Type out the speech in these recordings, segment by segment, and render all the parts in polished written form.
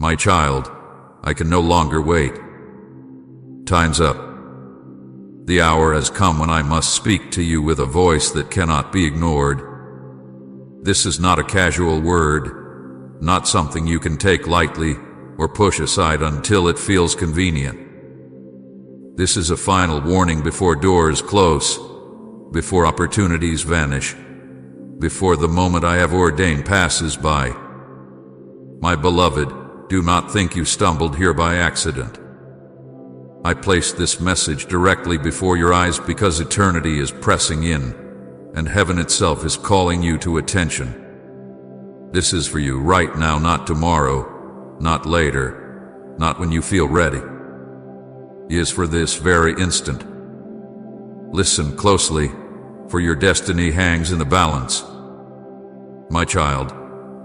My child, I can no longer wait. Time's up. The hour has come when I must speak to you with a voice that cannot be ignored. This is not a casual word, not something you can take lightly or push aside until it feels convenient. This is a final warning before doors close, before opportunities vanish, before the moment I have ordained passes by. My beloved, do not think you stumbled here by accident. I placed this message directly before your eyes because eternity is pressing in, and heaven itself is calling you to attention. This is for you right now, not tomorrow, not later, not when you feel ready. It is for this very instant. Listen closely, for your destiny hangs in the balance. My child,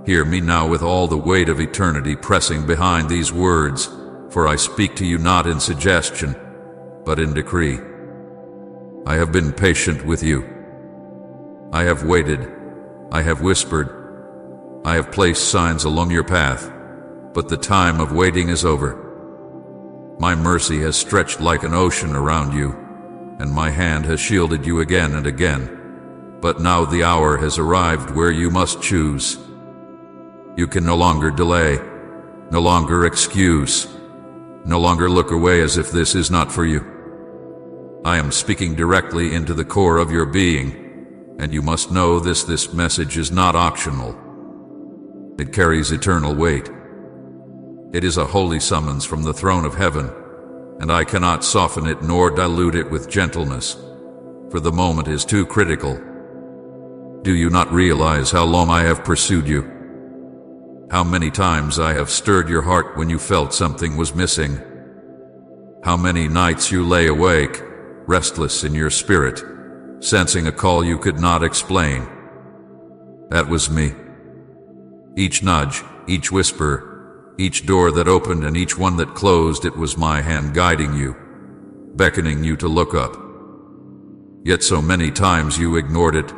hear me now with all the weight of eternity pressing behind these words, for I speak to you not in suggestion, but in decree. I have been patient with you. I have waited. I have whispered. I have placed signs along your path, but the time of waiting is over. My mercy has stretched like an ocean around you, and my hand has shielded you again and again. But now the hour has arrived where you must choose. You can no longer delay, no longer excuse, no longer look away as if this is not for you. I am speaking directly into the core of your being, and you must know this message is not optional. It carries eternal weight. It is a holy summons from the throne of heaven, and I cannot soften it nor dilute it with gentleness, for the moment is too critical. Do you not realize how long I have pursued you? How many times I have stirred your heart when you felt something was missing? How many nights you lay awake, restless in your spirit, sensing a call you could not explain? That was me. Each nudge, each whisper, each door that opened and each one that closed, it was my hand guiding you, beckoning you to look up. Yet so many times you ignored it,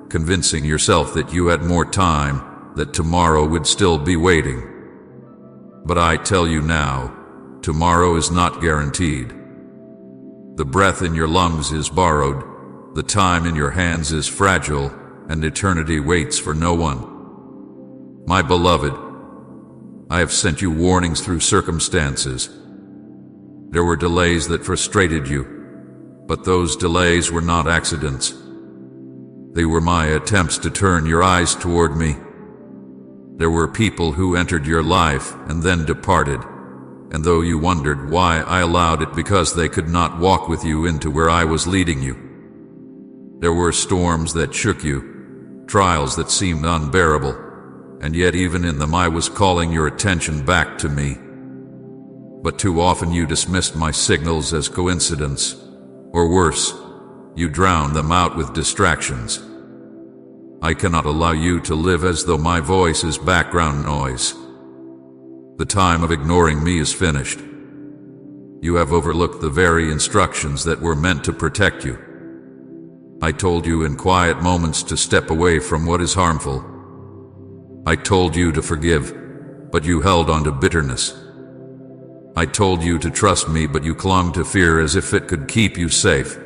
convincing yourself that you had more time, that tomorrow would still be waiting. But I tell you now, tomorrow is not guaranteed. The breath in your lungs is borrowed, the time in your hands is fragile, and eternity waits for no one. My beloved, I have sent you warnings through circumstances. There were delays that frustrated you, but those delays were not accidents. They were my attempts to turn your eyes toward me. There were people who entered your life and then departed, and though you wondered why I allowed it, because they could not walk with you into where I was leading you. There were storms that shook you, trials that seemed unbearable, and yet even in them I was calling your attention back to me. But too often you dismissed my signals as coincidence, or worse, you drowned them out with distractions. I cannot allow you to live as though my voice is background noise. The time of ignoring me is finished. You have overlooked the very instructions that were meant to protect you. I told you in quiet moments to step away from what is harmful. I told you to forgive, but you held on to bitterness. I told you to trust me, but you clung to fear as if it could keep you safe.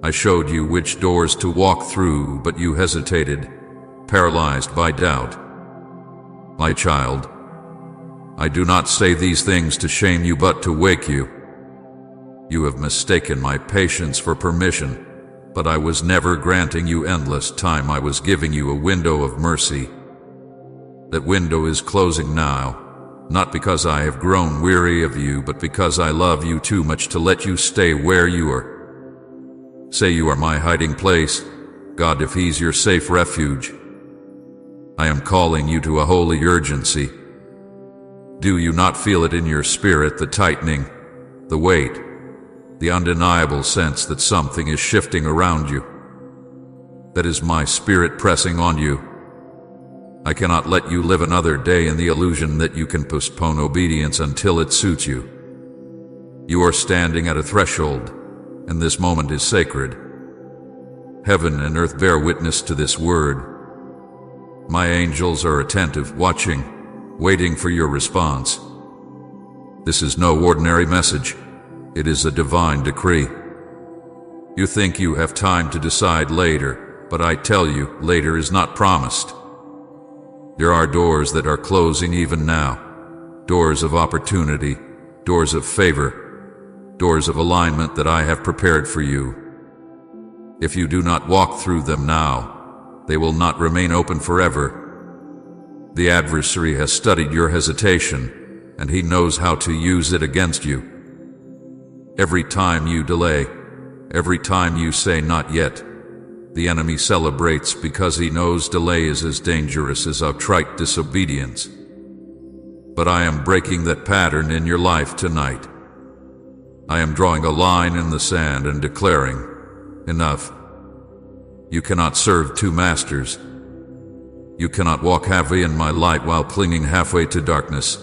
I showed you which doors to walk through, but you hesitated, paralyzed by doubt. My child, I do not say these things to shame you, but to wake you. You have mistaken my patience for permission, but I was never granting you endless time. I was giving you a window of mercy. That window is closing now, not because I have grown weary of you, but because I love you too much to let you stay where you are. Say you are my hiding place, God, if He's your safe refuge. I am calling you to a holy urgency. Do you not feel it in your spirit, the tightening, the weight, the undeniable sense that something is shifting around you? That is my spirit pressing on you. I cannot let you live another day in the illusion that you can postpone obedience until it suits you. You are standing at a threshold, and this moment is sacred. Heaven and earth bear witness to this word. My angels are attentive, watching, waiting for your response. This is no ordinary message. It is a divine decree. You think you have time to decide later, but I tell you, later is not promised. There are doors that are closing even now, doors of opportunity, doors of favor, doors of alignment that I have prepared for you. If you do not walk through them now, they will not remain open forever. The adversary has studied your hesitation, and he knows how to use it against you. Every time you delay, every time you say not yet, the enemy celebrates because he knows delay is as dangerous as outright disobedience. But I am breaking that pattern in your life tonight. I am drawing a line in the sand and declaring, enough. You cannot serve two masters. You cannot walk halfway in my light while clinging halfway to darkness.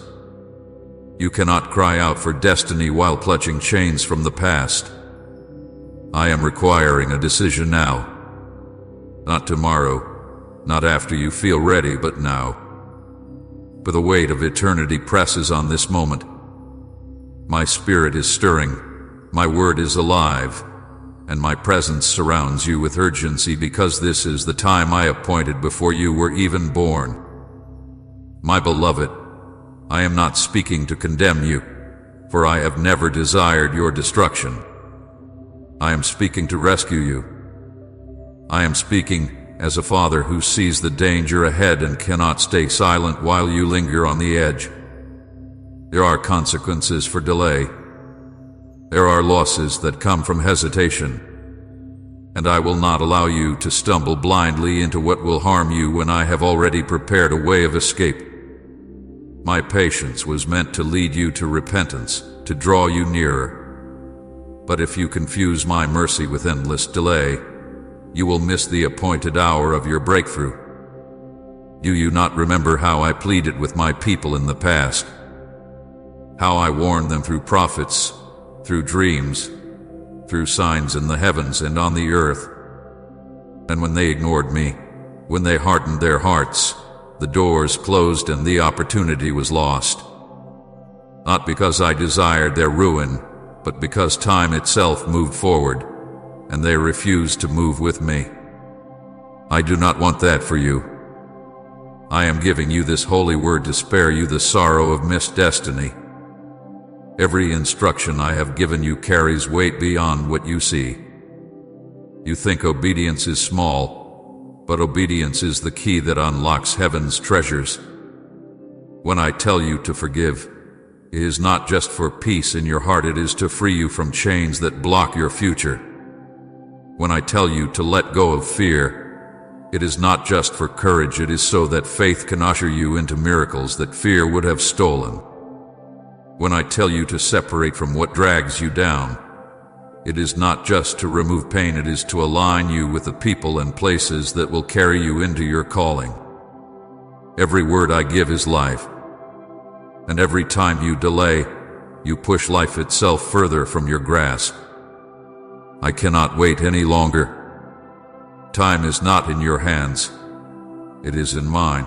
You cannot cry out for destiny while clutching chains from the past. I am requiring a decision now. Not tomorrow, not after you feel ready, but now. For the weight of eternity presses on this moment. My spirit is stirring, my word is alive, and my presence surrounds you with urgency because this is the time I appointed before you were even born. My beloved, I am not speaking to condemn you, for I have never desired your destruction. I am speaking to rescue you. I am speaking as a father who sees the danger ahead and cannot stay silent while you linger on the edge. There are consequences for delay. There are losses that come from hesitation. And I will not allow you to stumble blindly into what will harm you when I have already prepared a way of escape. My patience was meant to lead you to repentance, to draw you nearer. But if you confuse my mercy with endless delay, you will miss the appointed hour of your breakthrough. Do you not remember how I pleaded with my people in the past? How I warned them through prophets, through dreams, through signs in the heavens and on the earth. And when they ignored me, when they hardened their hearts, the doors closed and the opportunity was lost. Not because I desired their ruin, but because time itself moved forward, and they refused to move with me. I do not want that for you. I am giving you this holy word to spare you the sorrow of missed destiny. Every instruction I have given you carries weight beyond what you see. You think obedience is small, but obedience is the key that unlocks heaven's treasures. When I tell you to forgive, it is not just for peace in your heart, it is to free you from chains that block your future. When I tell you to let go of fear, it is not just for courage, it is so that faith can usher you into miracles that fear would have stolen. When I tell you to separate from what drags you down, it is not just to remove pain, it is to align you with the people and places that will carry you into your calling. Every word I give is life, and every time you delay, you push life itself further from your grasp. I cannot wait any longer. Time is not in your hands, it is in mine.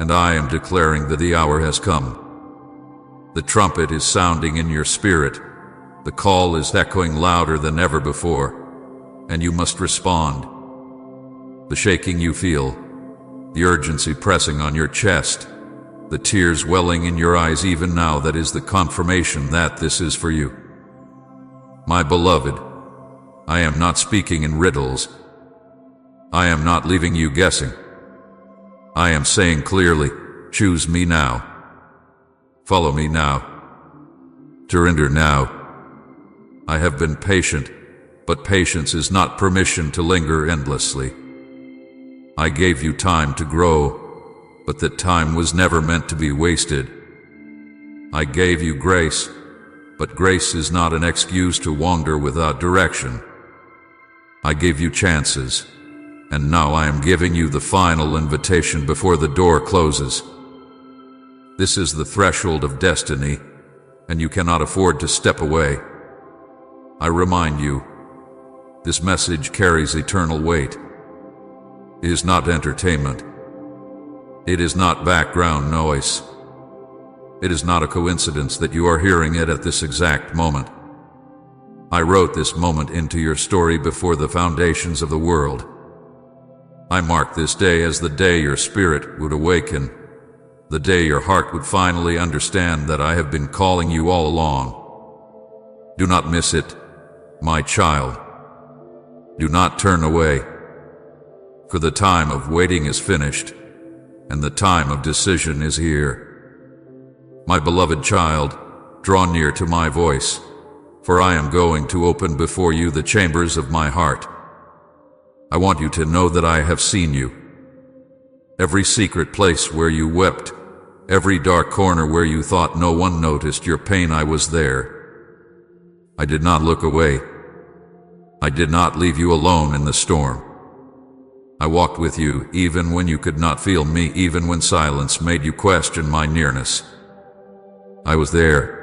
And I am declaring that the hour has come. The trumpet is sounding in your spirit. The call is echoing louder than ever before, and you must respond. The shaking you feel, the urgency pressing on your chest, the tears welling in your eyes even now, that is the confirmation that this is for you. My beloved, I am not speaking in riddles. I am not leaving you guessing. I am saying clearly, choose me now. Follow me now. Surrender now. I have been patient, but patience is not permission to linger endlessly. I gave you time to grow, but that time was never meant to be wasted. I gave you grace, but grace is not an excuse to wander without direction. I gave you chances, and now I am giving you the final invitation before the door closes. This is the threshold of destiny, and you cannot afford to step away. I remind you, this message carries eternal weight. It is not entertainment. It is not background noise. It is not a coincidence that you are hearing it at this exact moment. I wrote this moment into your story before the foundations of the world. I marked this day as the day your spirit would awaken, the day your heart would finally understand that I have been calling you all along. Do not miss it, my child. Do not turn away, for the time of waiting is finished, and the time of decision is here. My beloved child, draw near to my voice, for I am going to open before you the chambers of my heart. I want you to know that I have seen you. Every secret place where you wept, every dark corner where you thought no one noticed your pain, I was there. I did not look away. I did not leave you alone in the storm. I walked with you even when you could not feel me, even when silence made you question my nearness. I was there.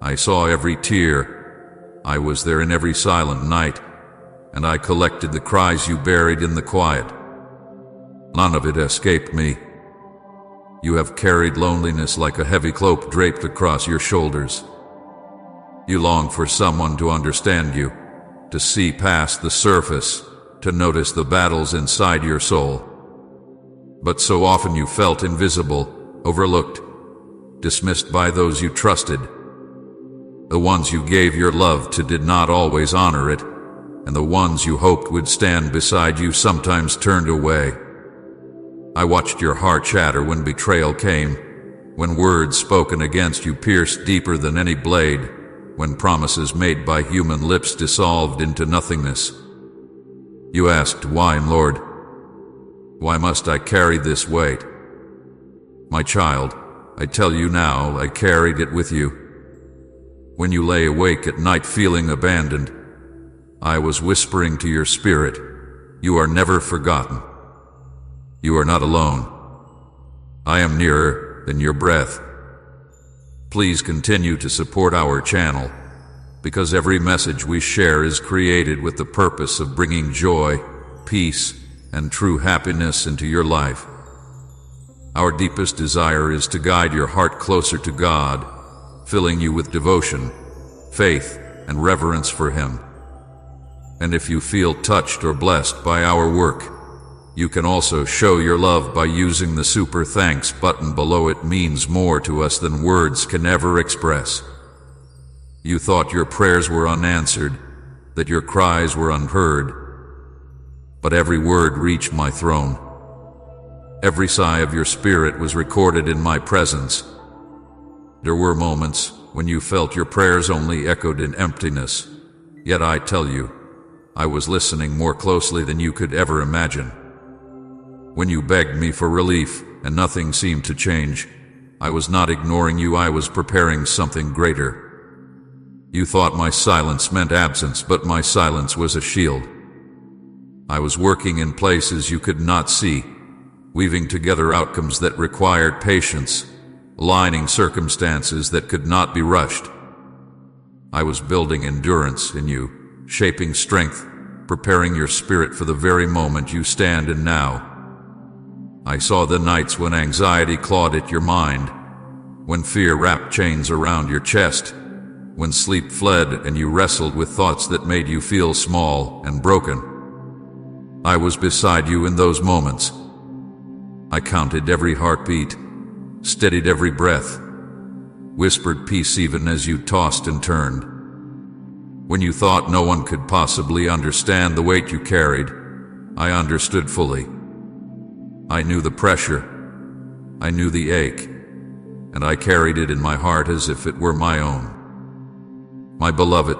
I saw every tear. I was there in every silent night, and I collected the cries you buried in the quiet. None of it escaped me. You have carried loneliness like a heavy cloak draped across your shoulders. You long for someone to understand you, to see past the surface, to notice the battles inside your soul. But so often you felt invisible, overlooked, dismissed by those you trusted. The ones you gave your love to did not always honor it, and the ones you hoped would stand beside you sometimes turned away. I watched your heart shatter when betrayal came, when words spoken against you pierced deeper than any blade, when promises made by human lips dissolved into nothingness. You asked, "Why, Lord? Why must I carry this weight?" My child, I tell you now, I carried it with you. When you lay awake at night feeling abandoned, I was whispering to your spirit, "You are never forgotten. You are not alone. I am nearer than your breath." Please continue to support our channel, because every message we share is created with the purpose of bringing joy, peace, and true happiness into your life. Our deepest desire is to guide your heart closer to God, filling you with devotion, faith, and reverence for Him. And if you feel touched or blessed by our work, you can also show your love by using the super thanks button below. It means more to us than words can ever express. You thought your prayers were unanswered, that your cries were unheard, but every word reached my throne. Every sigh of your spirit was recorded in my presence. There were moments when you felt your prayers only echoed in emptiness, yet I tell you, I was listening more closely than you could ever imagine. When you begged me for relief and nothing seemed to change, I was not ignoring you, I was preparing something greater. You thought my silence meant absence, but my silence was a shield. I was working in places you could not see, weaving together outcomes that required patience, aligning circumstances that could not be rushed. I was building endurance in you, shaping strength, preparing your spirit for the very moment you stand in now. I saw the nights when anxiety clawed at your mind, when fear wrapped chains around your chest, when sleep fled and you wrestled with thoughts that made you feel small and broken. I was beside you in those moments. I counted every heartbeat, steadied every breath, whispered peace even as you tossed and turned. When you thought no one could possibly understand the weight you carried, I understood fully. I knew the pressure, I knew the ache, and I carried it in my heart as if it were my own. My beloved,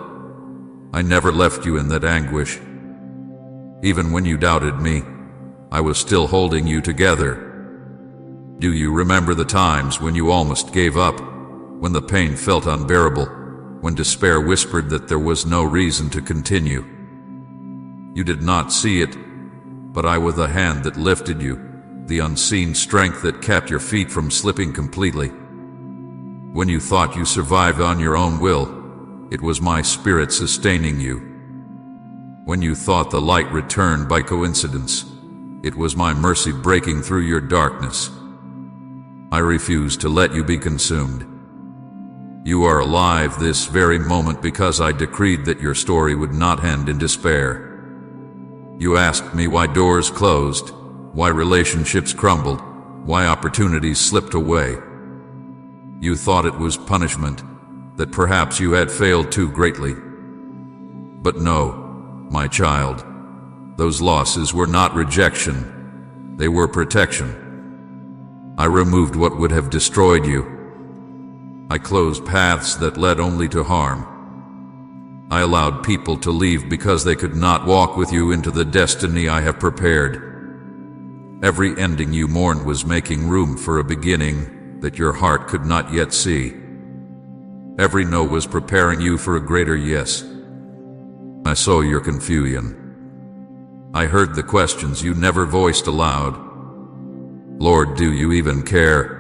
I never left you in that anguish. Even when you doubted me, I was still holding you together. Do you remember the times when you almost gave up, when the pain felt unbearable, when despair whispered that there was no reason to continue? You did not see it, but I was the hand that lifted you, the unseen strength that kept your feet from slipping completely. When you thought you survived on your own will, it was my spirit sustaining you. When you thought the light returned by coincidence, It was my mercy breaking through your darkness. I refuse to let you be consumed. You are alive this very moment because I decreed that your story would not end in despair. You asked me why doors closed, why relationships crumbled, why opportunities slipped away. You thought it was punishment, that perhaps you had failed too greatly. But no, my child, those losses were not rejection, they were protection. I removed what would have destroyed you. I closed paths that led only to harm. I allowed people to leave because they could not walk with you into the destiny I have prepared. Every ending you mourned was making room for a beginning that your heart could not yet see. Every no was preparing you for a greater yes. I saw your confusion. I heard the questions you never voiced aloud. Lord, do you even care?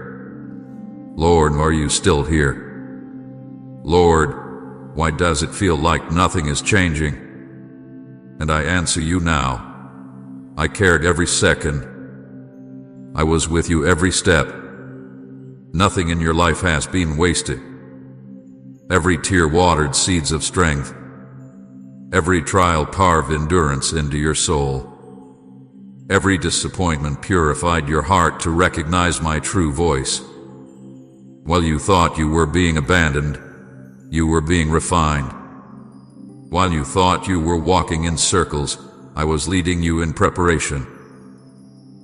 Lord, are you still here? Lord, why does it feel like nothing is changing? And I answer you now. I cared every second. I was with you every step. Nothing in your life has been wasted. Every tear watered seeds of strength. Every trial carved endurance into your soul. Every disappointment purified your heart to recognize my true voice. While you thought you were being abandoned, you were being refined. While you thought you were walking in circles, I was leading you in preparation.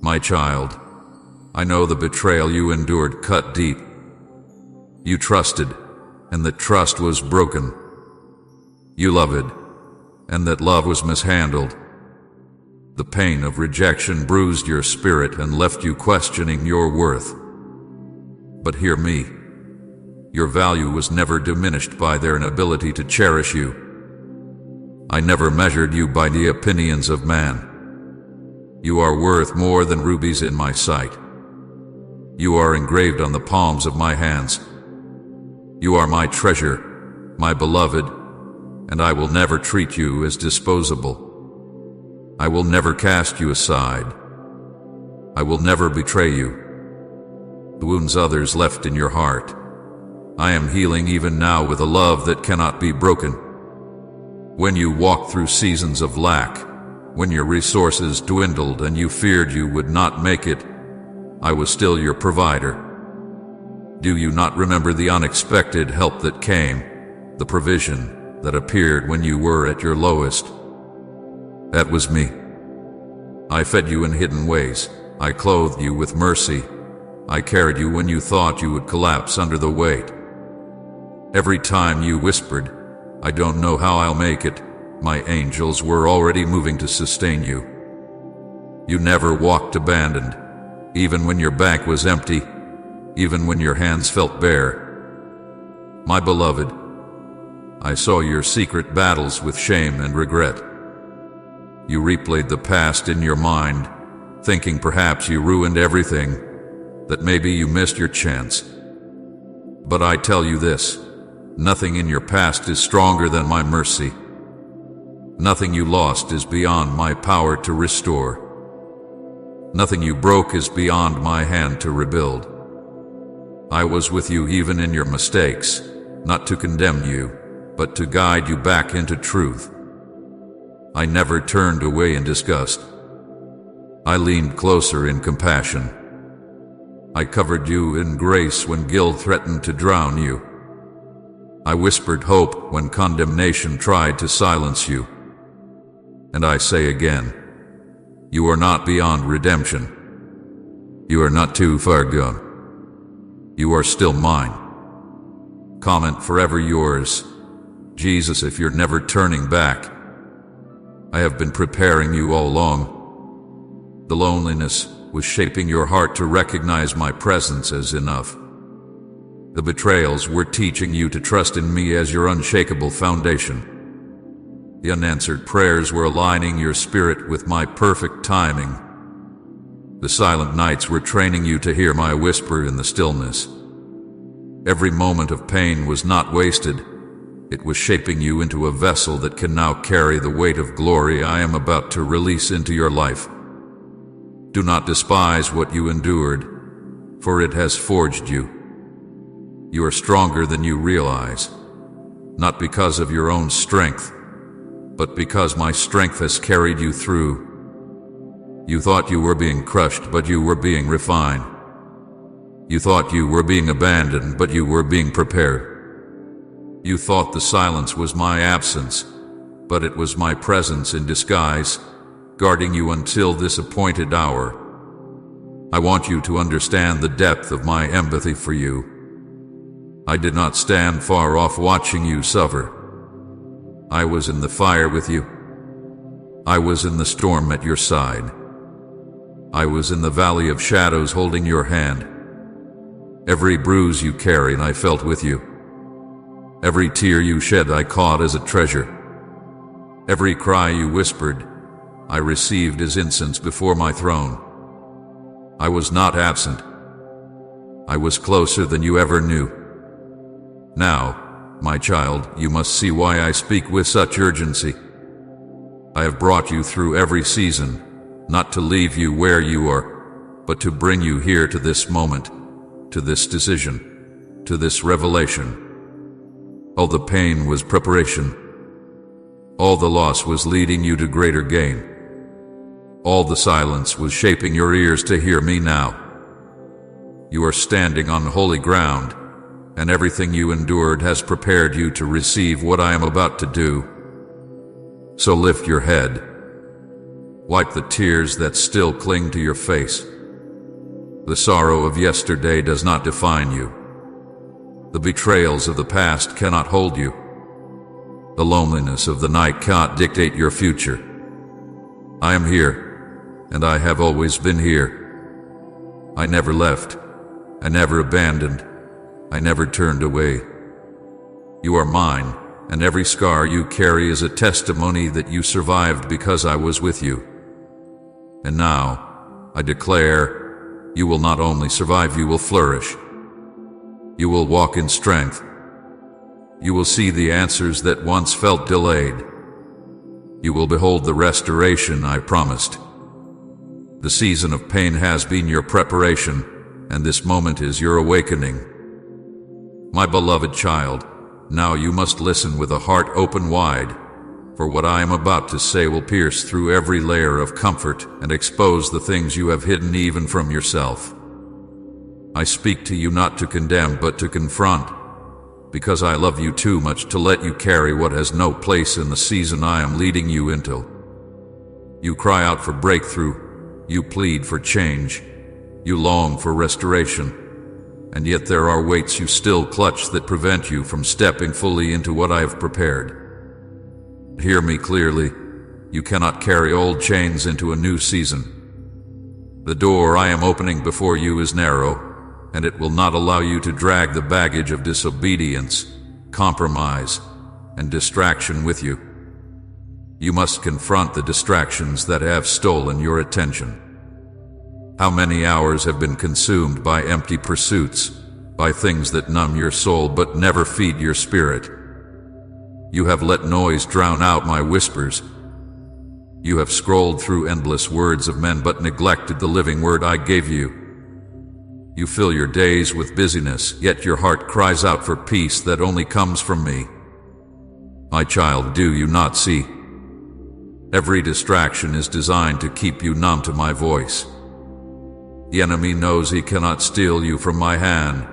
My child, I know the betrayal you endured cut deep. You trusted, and that trust was broken. You loved, and that love was mishandled. The pain of rejection bruised your spirit and left you questioning your worth. But hear me. Your value was never diminished by their inability to cherish you. I never measured you by the opinions of man. You are worth more than rubies in my sight. You are engraved on the palms of my hands. You are my treasure, my beloved, and I will never treat you as disposable. I will never cast you aside. I will never betray you. The wounds others left in your heart, I am healing even now with a love that cannot be broken. When you walked through seasons of lack, when your resources dwindled and you feared you would not make it, I was still your provider. Do you not remember the unexpected help that came, the provision that appeared when you were at your lowest? That was me. I fed you in hidden ways. I clothed you with mercy. I carried you when you thought you would collapse under the weight. Every time you whispered, I don't know how I'll make it, my angels were already moving to sustain you. You never walked abandoned, even when your bank was empty, even when your hands felt bare. My beloved, I saw your secret battles with shame and regret. You replayed the past in your mind, thinking perhaps you ruined everything, that maybe you missed your chance. But I tell you this, nothing in your past is stronger than my mercy. Nothing you lost is beyond my power to restore. Nothing you broke is beyond my hand to rebuild. I was with you even in your mistakes, not to condemn you, but to guide you back into truth. I never turned away in disgust. I leaned closer in compassion. I covered you in grace when guilt threatened to drown you. I whispered hope when condemnation tried to silence you. And I say again, you are not beyond redemption. You are not too far gone. You are still mine. Comment forever yours, Jesus, if you're never turning back. I have been preparing you all along. The loneliness was shaping your heart to recognize my presence as enough. The betrayals were teaching you to trust in me as your unshakable foundation. The unanswered prayers were aligning your spirit with my perfect timing. The silent nights were training you to hear my whisper in the stillness. Every moment of pain was not wasted. It was shaping you into a vessel that can now carry the weight of glory I am about to release into your life. Do not despise what you endured, for it has forged you. You are stronger than you realize, not because of your own strength, but because my strength has carried you through. You thought you were being crushed, but you were being refined. You thought you were being abandoned, but you were being prepared. You thought the silence was my absence, but it was my presence in disguise, guarding you until this appointed hour. I want you to understand the depth of my empathy for you. I did not stand far off watching you suffer. I was in the fire with you. I was in the storm at your side. I was in the valley of shadows holding your hand. Every bruise you carried I felt with you. Every tear you shed I caught as a treasure. Every cry you whispered I received as incense before my throne. I was not absent. I was closer than you ever knew. Now, my child, you must see why I speak with such urgency. I have brought you through every season, not to leave you where you are, but to bring you here to this moment, to this decision, to this revelation. All the pain was preparation. All the loss was leading you to greater gain. All the silence was shaping your ears to hear me now. You are standing on holy ground, and everything you endured has prepared you to receive what I am about to do. So lift your head. Wipe the tears that still cling to your face. The sorrow of yesterday does not define you. The betrayals of the past cannot hold you. The loneliness of the night cannot dictate your future. I am here, and I have always been here. I never left. I never abandoned. I never turned away. You are mine, and every scar you carry is a testimony that you survived because I was with you. And now, I declare, you will not only survive, you will flourish. You will walk in strength. You will see the answers that once felt delayed. You will behold the restoration I promised. The season of pain has been your preparation, and this moment is your awakening. My beloved child, now you must listen with a heart open wide, for what I am about to say will pierce through every layer of comfort and expose the things you have hidden even from yourself. I speak to you not to condemn but to confront, because I love you too much to let you carry what has no place in the season I am leading you into. You cry out for breakthrough, you plead for change, you long for restoration, and yet there are weights you still clutch that prevent you from stepping fully into what I have prepared. Hear me clearly, you cannot carry old chains into a new season. The door I am opening before you is narrow, and it will not allow you to drag the baggage of disobedience, compromise, and distraction with you. You must confront the distractions that have stolen your attention. How many hours have been consumed by empty pursuits, by things that numb your soul but never feed your spirit? You have let noise drown out my whispers. You have scrolled through endless words of men but neglected the living word I gave you. You fill your days with busyness, yet your heart cries out for peace that only comes from me. My child, do you not see? Every distraction is designed to keep you numb to my voice. The enemy knows he cannot steal you from my hand,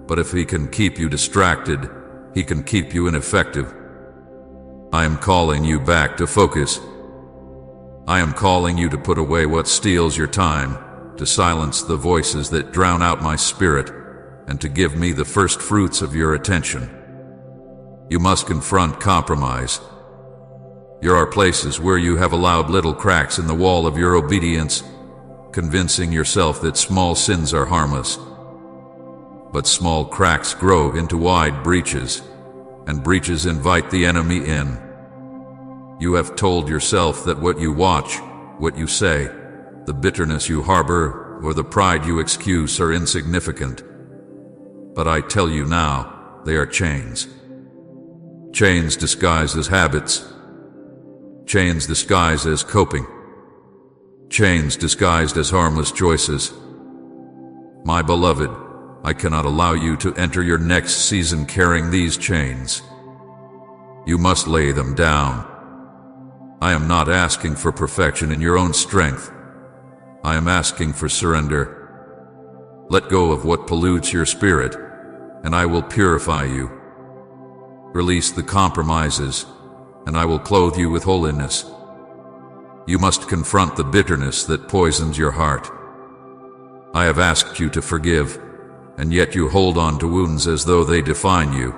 but if he can keep you distracted, he can keep you ineffective. I am calling you back to focus. I am calling you to put away what steals your time, to silence the voices that drown out my spirit, and to give me the first fruits of your attention. You must confront compromise. There are places where you have allowed little cracks in the wall of your obedience, convincing yourself that small sins are harmless. But small cracks grow into wide breaches, and breaches invite the enemy in. You have told yourself that what you watch, what you say, the bitterness you harbor, or the pride you excuse are insignificant. But I tell you now, they are chains. Chains disguised as habits. Chains disguised as coping. chains disguised as harmless choices. My beloved, I cannot allow you to enter your next season carrying these chains. You must lay them down. I am not asking for perfection in your own strength. I am asking for surrender. Let go of what pollutes your spirit, and I will purify you. Release the compromises, and I will clothe you with holiness. You must confront the bitterness that poisons your heart. I have asked you to forgive, and yet you hold on to wounds as though they define you.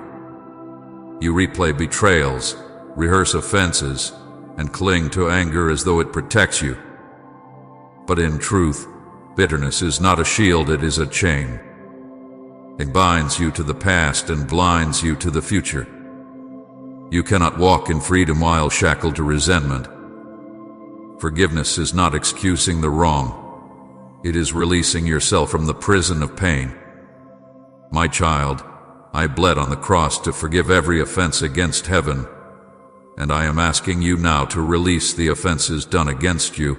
You replay betrayals, rehearse offenses, and cling to anger as though it protects you. But in truth, bitterness is not a shield, it is a chain. It binds you to the past and blinds you to the future. You cannot walk in freedom while shackled to resentment. Forgiveness is not excusing the wrong. It is releasing yourself from the prison of pain. My child, I bled on the cross to forgive every offense against heaven, and I am asking you now to release the offenses done against you.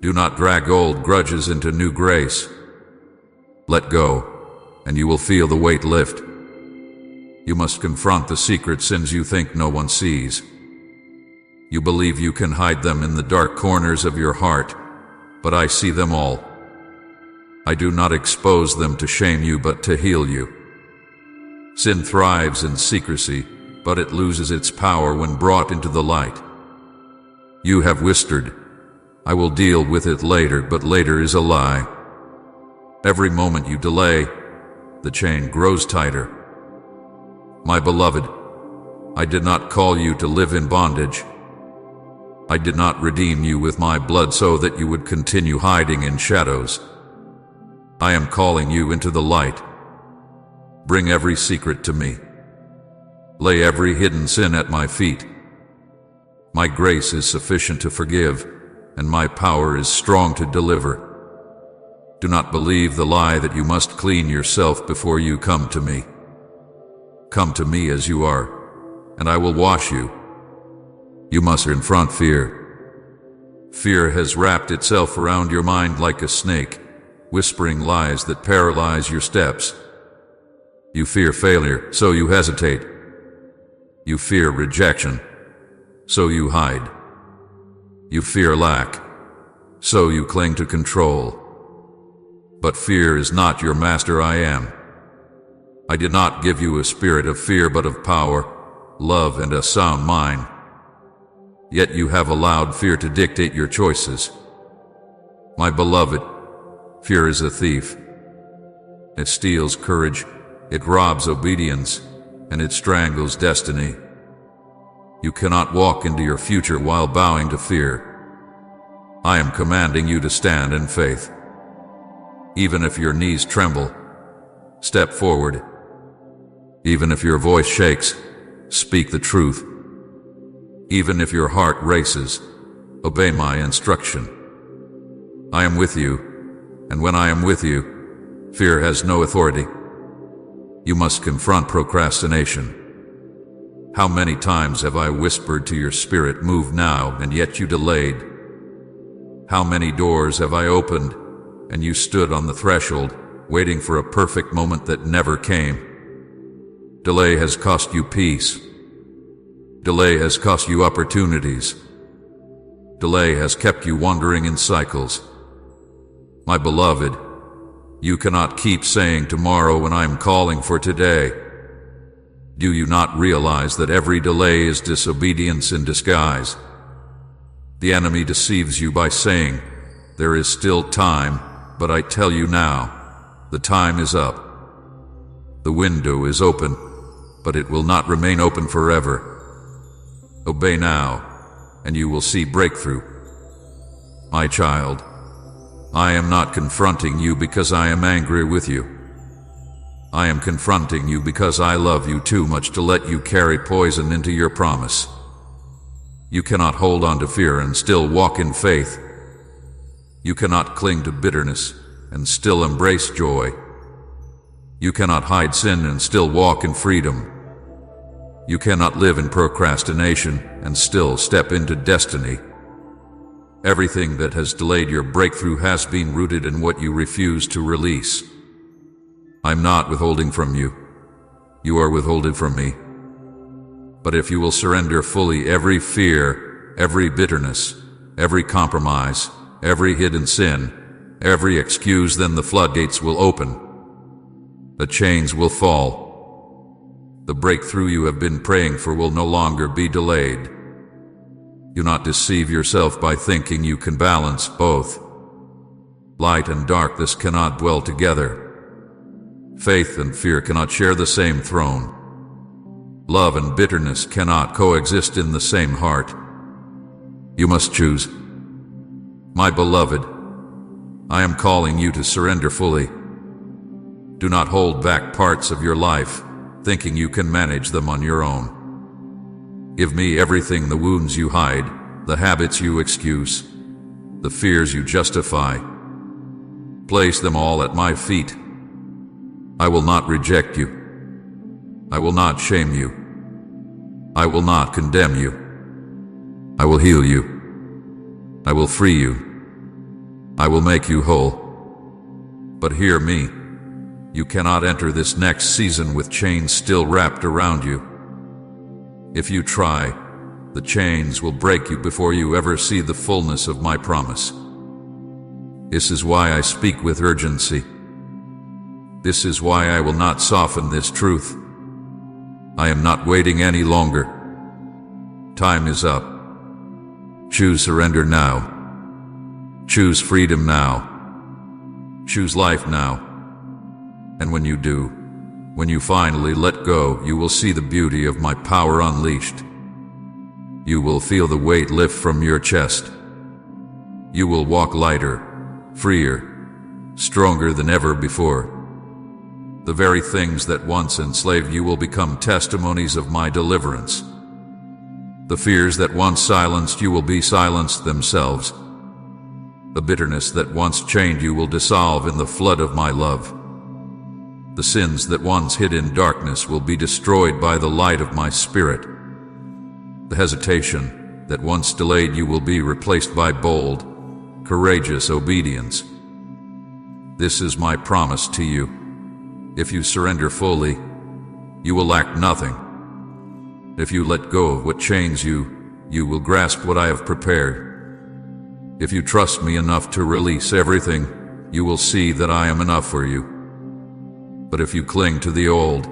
Do not drag old grudges into new grace. Let go, and you will feel the weight lift. You must confront the secret sins you think no one sees. You believe you can hide them in the dark corners of your heart, but I see them all. I do not expose them to shame you, but to heal you. Sin thrives in secrecy, but it loses its power when brought into the light. You have whispered, I will deal with it later, but later is a lie. Every moment you delay, the chain grows tighter. My beloved, I did not call you to live in bondage. I did not redeem you with my blood so that you would continue hiding in shadows. I am calling you into the light. Bring every secret to me. Lay every hidden sin at my feet. My grace is sufficient to forgive, and my power is strong to deliver. Do not believe the lie that you must clean yourself before you come to me. Come to me as you are, and I will wash you. You must confront fear. Fear has wrapped itself around your mind like a snake, whispering lies that paralyze your steps. You fear failure, so you hesitate. You fear rejection, so you hide. You fear lack, so you cling to control. But fear is not your master. I am. I did not give you a spirit of fear, but of power, love, and a sound mind. Yet you have allowed fear to dictate your choices. My beloved, fear is a thief. It steals courage, it robs obedience, and it strangles destiny. You cannot walk into your future while bowing to fear. I am commanding you to stand in faith. Even if your knees tremble, step forward. Even if your voice shakes, speak the truth. Even if your heart races, obey my instruction. I am with you, and when I am with you, fear has no authority. You must confront procrastination. How many times have I whispered to your spirit, move now, and yet you delayed? How many doors have I opened, and you stood on the threshold, waiting for a perfect moment that never came? Delay has cost you peace. Delay has cost you opportunities. Delay has kept you wandering in cycles. My beloved, you cannot keep saying tomorrow when I am calling for today. Do you not realize that every delay is disobedience in disguise? The enemy deceives you by saying, there is still time, but I tell you now, the time is up. The window is open, but it will not remain open forever. Obey now, and you will see breakthrough. My child, I am not confronting you because I am angry with you. I am confronting you because I love you too much to let you carry poison into your promise. You cannot hold on to fear and still walk in faith. You cannot cling to bitterness and still embrace joy. You cannot hide sin and still walk in freedom. You cannot live in procrastination and still step into destiny. Everything that has delayed your breakthrough has been rooted in what you refuse to release. I'm not withholding from you. You are withholding from me. But if you will surrender fully every fear, every bitterness, every compromise, every hidden sin, every excuse, then the floodgates will open. The chains will fall. The breakthrough you have been praying for will no longer be delayed. Do not deceive yourself by thinking you can balance both. Light and darkness cannot dwell together. Faith and fear cannot share the same throne. Love and bitterness cannot coexist in the same heart. You must choose. My beloved, I am calling you to surrender fully. Do not hold back parts of your life, thinking you can manage them on your own. Give me everything: the wounds you hide, the habits you excuse, the fears you justify. Place them all at my feet. I will not reject you. I will not shame you. I will not condemn you. I will heal you. I will free you. I will make you whole. But hear me. You cannot enter this next season with chains still wrapped around you. If you try, the chains will break you before you ever see the fullness of my promise. This is why I speak with urgency. This is why I will not soften this truth. I am not waiting any longer. Time is up. Choose surrender now. Choose freedom now. Choose life now. And when you do, when you finally let go, you will see the beauty of my power unleashed. You will feel the weight lift from your chest. You will walk lighter, freer, stronger than ever before. The very things that once enslaved you will become testimonies of my deliverance. The fears that once silenced you will be silenced themselves. The bitterness that once chained you will dissolve in the flood of my love. The sins that once hid in darkness will be destroyed by the light of my Spirit. The hesitation that once delayed you will be replaced by bold, courageous obedience. This is my promise to you. If you surrender fully, you will lack nothing. If you let go of what chains you, you will grasp what I have prepared. If you trust me enough to release everything, you will see that I am enough for you. But if you cling to the old,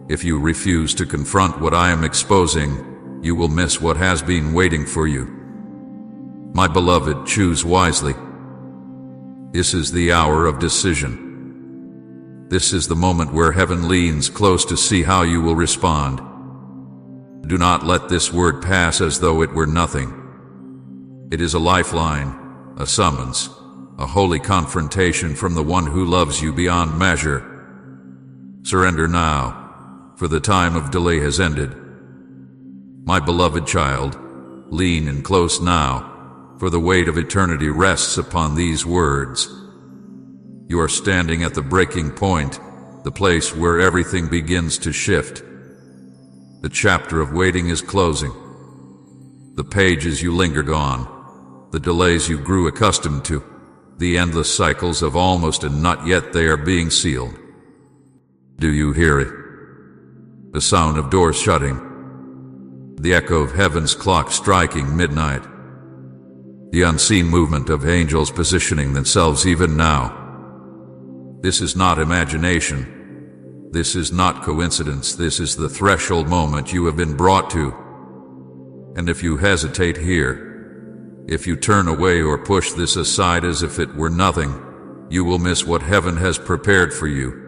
if you refuse to confront what I am exposing, you will miss what has been waiting for you. My beloved, choose wisely. This is the hour of decision. This is the moment where heaven leans close to see how you will respond. Do not let this word pass as though it were nothing. It is a lifeline, a summons, a holy confrontation from the one who loves you beyond measure. Surrender now, for the time of delay has ended. My beloved child, lean in close now, for the weight of eternity rests upon these words. You are standing at the breaking point, the place where everything begins to shift. The chapter of waiting is closing. The pages you lingered on, the delays you grew accustomed to, the endless cycles of almost and not yet, they are being sealed. Do you hear it? The sound of doors shutting, the echo of heaven's clock striking midnight, the unseen movement of angels positioning themselves even now. This is not imagination. This is not coincidence. This is the threshold moment you have been brought to. And if you hesitate here, if you turn away or push this aside as if it were nothing, you will miss what heaven has prepared for you.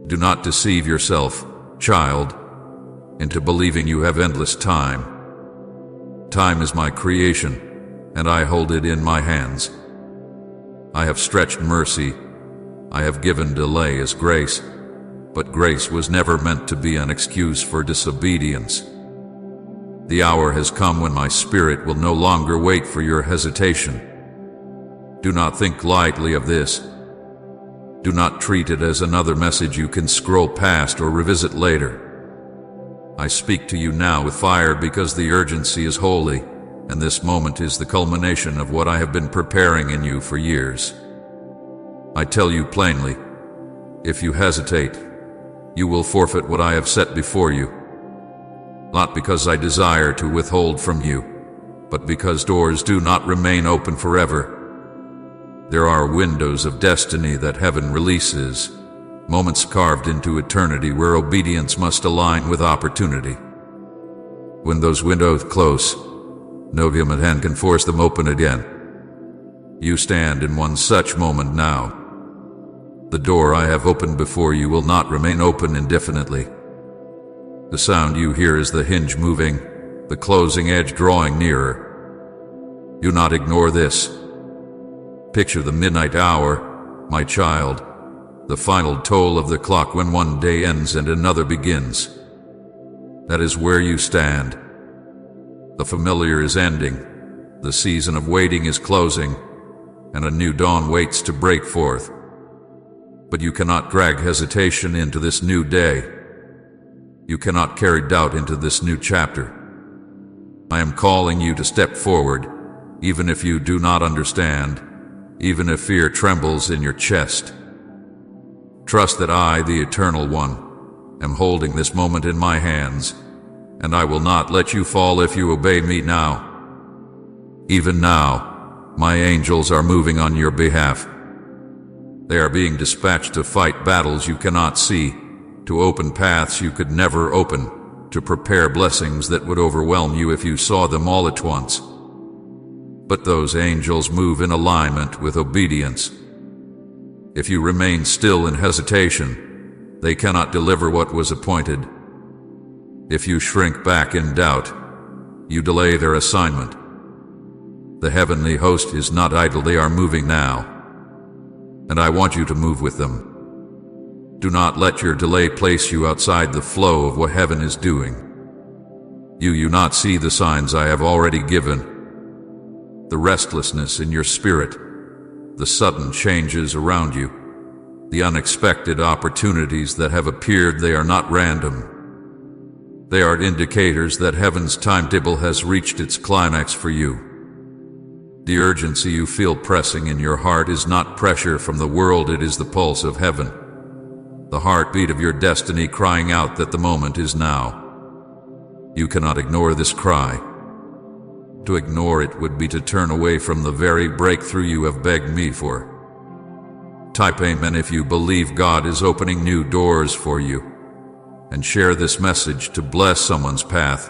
Do not deceive yourself, child, into believing you have endless time. Time is my creation, and I hold it in my hands. I have stretched mercy. I have given delay as grace, but grace was never meant to be an excuse for disobedience. The hour has come when my Spirit will no longer wait for your hesitation. Do not think lightly of this. Do not treat it as another message you can scroll past or revisit later. I speak to you now with fire because the urgency is holy, and this moment is the culmination of what I have been preparing in you for years. I tell you plainly, if you hesitate, you will forfeit what I have set before you. Not because I desire to withhold from you, but because doors do not remain open forever. There are windows of destiny that heaven releases, moments carved into eternity where obedience must align with opportunity. When those windows close, no human hand can force them open again. You stand in one such moment now. The door I have opened before you will not remain open indefinitely. The sound you hear is the hinge moving, the closing edge drawing nearer. Do not ignore this. Picture the midnight hour, my child, the final toll of the clock when one day ends and another begins. That is where you stand. The familiar is ending, the season of waiting is closing, and a new dawn waits to break forth. But you cannot drag hesitation into this new day. You cannot carry doubt into this new chapter. I am calling you to step forward, even if you do not understand, even if fear trembles in your chest. Trust that I, the Eternal One, am holding this moment in my hands, and I will not let you fall if you obey me now. Even now, my angels are moving on your behalf. They are being dispatched to fight battles you cannot see, to open paths you could never open, to prepare blessings that would overwhelm you if you saw them all at once. But those angels move in alignment with obedience. If you remain still in hesitation, they cannot deliver what was appointed. If you shrink back in doubt, you delay their assignment. The heavenly host is not idle, they are moving now, and I want you to move with them. Do not let your delay place you outside the flow of what heaven is doing. You not see the signs I have already given. The restlessness in your spirit, the sudden changes around you, the unexpected opportunities that have appeared, they are not random. They are indicators that heaven's timetable has reached its climax for you. The urgency you feel pressing in your heart is not pressure from the world, it is the pulse of heaven. The heartbeat of your destiny crying out that the moment is now. You cannot ignore this cry. To ignore it would be to turn away from the very breakthrough you have begged me for. Type amen if you believe God is opening new doors for you, and share this message to bless someone's path.